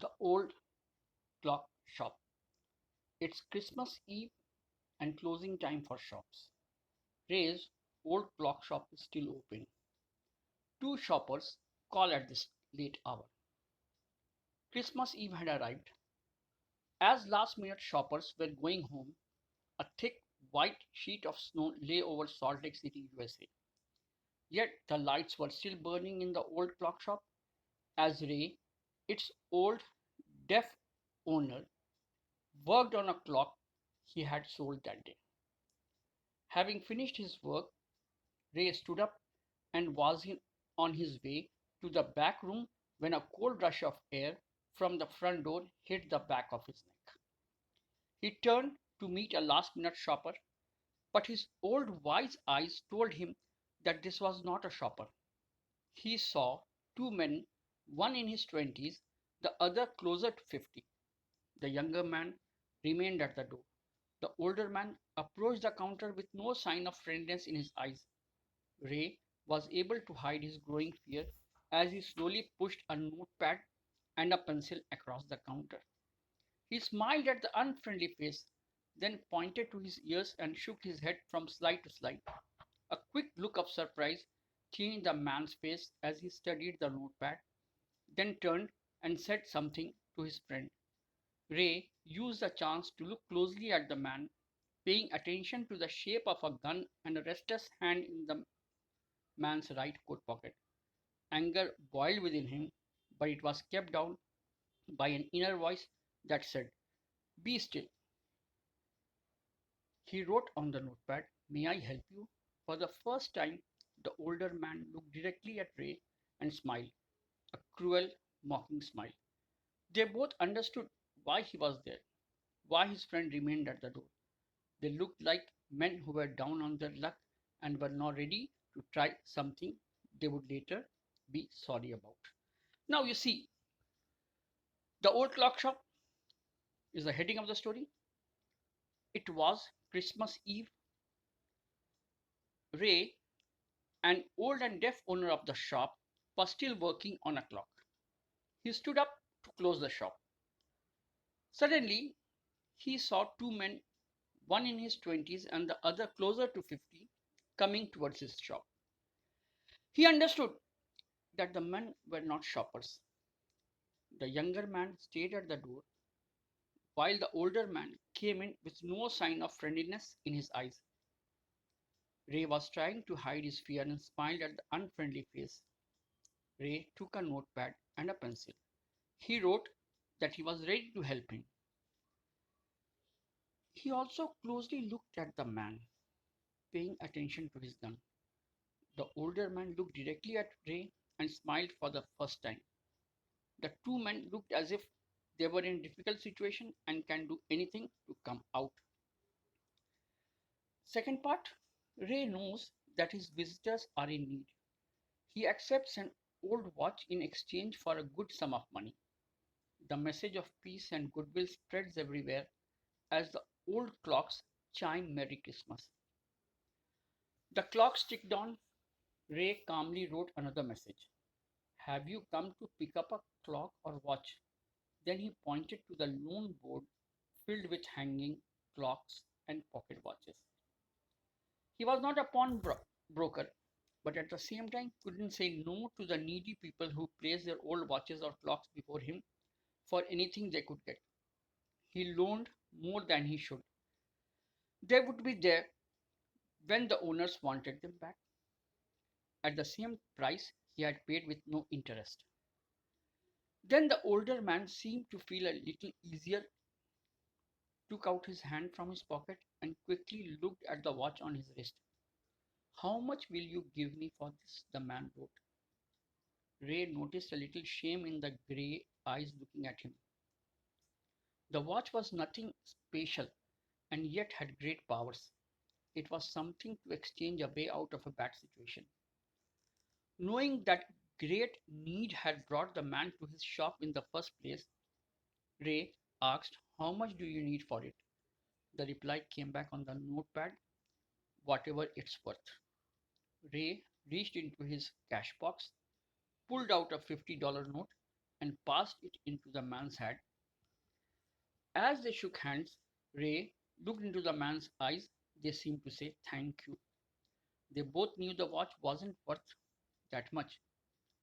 The old clock shop. It's Christmas Eve and closing time for shops. Ray's old clock shop is still open. Two shoppers call at this late hour. Christmas Eve had arrived. As last minute shoppers were going home, a thick white sheet of snow lay over Salt Lake City, USA. Yet the lights were still burning in the old clock shop as Ray, its old deaf owner, worked on a clock he had sold that day. Having finished his work, Ray stood up and was on his way to the back room when a cold rush of air from the front door hit the back of his neck. He turned to meet a last minute shopper, but his old wise eyes told him that this was not a shopper. He saw two men, one in his 20s, the other closer to 50. The younger man remained at the door. The older man approached the counter with no sign of friendliness in his eyes. Ray was able to hide his growing fear as he slowly pushed a notepad and a pencil across the counter. He smiled at the unfriendly face, then pointed to his ears and shook his head from side to side. A quick look of surprise changed the man's face as he studied the notepad, then turned and said something to his friend. Ray used the chance to look closely at the man, paying attention to the shape of a gun and a restless hand in the man's right coat pocket. Anger boiled within him, but it was kept down by an inner voice that said, "Be still." He wrote on the notepad, "May I help you?" For the first time, the older man looked directly at Ray and smiled, a cruel, mocking smile. They both understood why he was there, why his friend remained at the door. They looked like men who were down on their luck and were now ready to try something they would later be sorry about. Now, you see, the old clock shop is the heading of the story. It was Christmas Eve. Ray, an old and deaf owner of the shop, was still working on a clock. He stood up to close the shop. Suddenly, he saw two men, one in his 20s and the other closer to 50, coming towards his shop. He understood that the men were not shoppers. The younger man stayed at the door, while the older man came in with no sign of friendliness in his eyes. Ray was trying to hide his fear and smiled at the unfriendly face. Ray took a notepad and a pencil. He wrote that he was ready to help him. He also closely looked at the man, paying attention to his gun. The older man looked directly at Ray and smiled for the first time. The two men looked as if they were in a difficult situation and can do anything to come out. Second part, Ray knows that his visitors are in need. He accepts an old watch in exchange for a good sum of money. The message of peace and goodwill spreads everywhere as the old clocks chime Merry Christmas. The clocks ticked on. Ray calmly wrote another message. "Have you come to pick up a clock or watch?" Then he pointed to the lone board filled with hanging clocks and pocket watches. He was not a broker, but at the same time couldn't say no to the needy people who placed their old watches or clocks before him for anything they could get. He loaned more than he should. They would be there when the owners wanted them back at the same price he had paid with no interest. Then the older man seemed to feel a little easier, took out his hand from his pocket, and quickly looked at the watch on his wrist. "How much will you give me for this?" the man wrote. Ray noticed a little shame in the grey eyes looking at him. The watch was nothing special and yet had great powers. It was something to exchange a way out of a bad situation. Knowing that great need had brought the man to his shop in the first place, Ray asked, "How much do you need for it?" The reply came back on the notepad, "Whatever it's worth." Ray reached into his cash box, pulled out a $50 note, and passed it into the man's hand. As they shook hands, Ray looked into the man's eyes. They seemed to say thank you. They both knew the watch wasn't worth that much.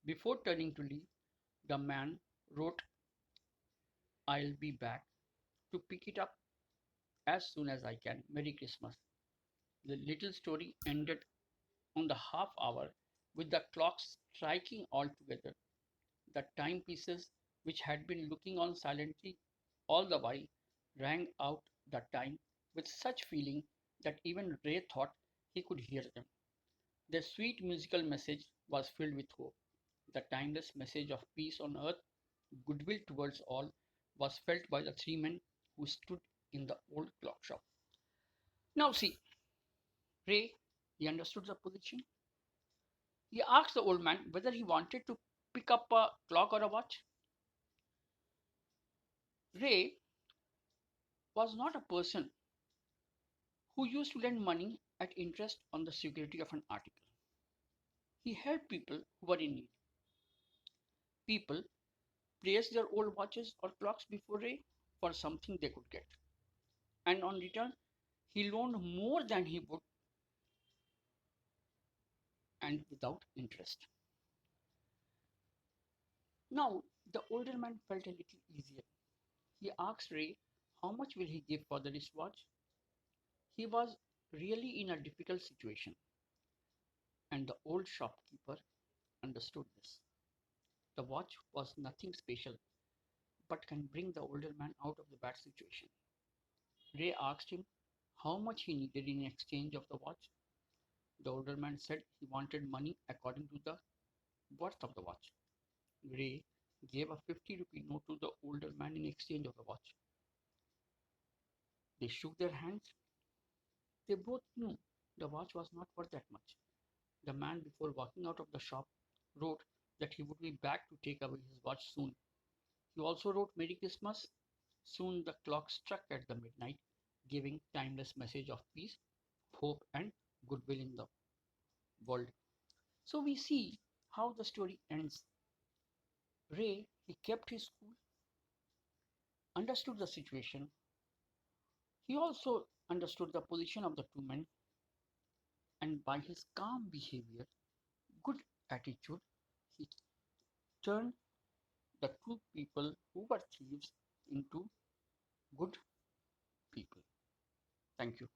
Before turning to leave, the man wrote, I'll be back to pick it up as soon as I can. Merry Christmas. The little story ended on the half hour with the clocks striking all together. The timepieces, which had been looking on silently all the while, rang out the time with such feeling that even Ray thought he could hear them. Their sweet musical message was filled with hope. The timeless message of peace on earth, goodwill towards all, was felt by the three men who stood in the old clock shop. Now, see, Ray, he understood the position. He asked the old man whether he wanted to pick up a clock or a watch. Ray was not a person who used to lend money at interest on the security of an article. He helped people who were in need. People placed their old watches or clocks before Ray for something they could get, and on return, he loaned more than he would and without interest. Now, the older man felt a little easier. He asked Ray how much will he give for the wristwatch. He was really in a difficult situation, and the old shopkeeper understood this. The watch was nothing special, but can bring the older man out of the bad situation. Ray asked him how much he needed in exchange of the watch. The older man said he wanted money according to the worth of the watch. Ray gave a 50 rupee note to the older man in exchange of the watch. They shook their hands. They both knew the watch was not worth that much. The man, before walking out of the shop, wrote that he would be back to take away his watch soon. He also wrote Merry Christmas. Soon the clock struck at the midnight, giving timeless message of peace, hope, and goodwill in the world. So we see how the story ends. Ray, he kept his cool, understood the situation. He also understood the position of the two men, and by his calm behavior, good attitude, he turned the two people who were thieves into good people. Thank you.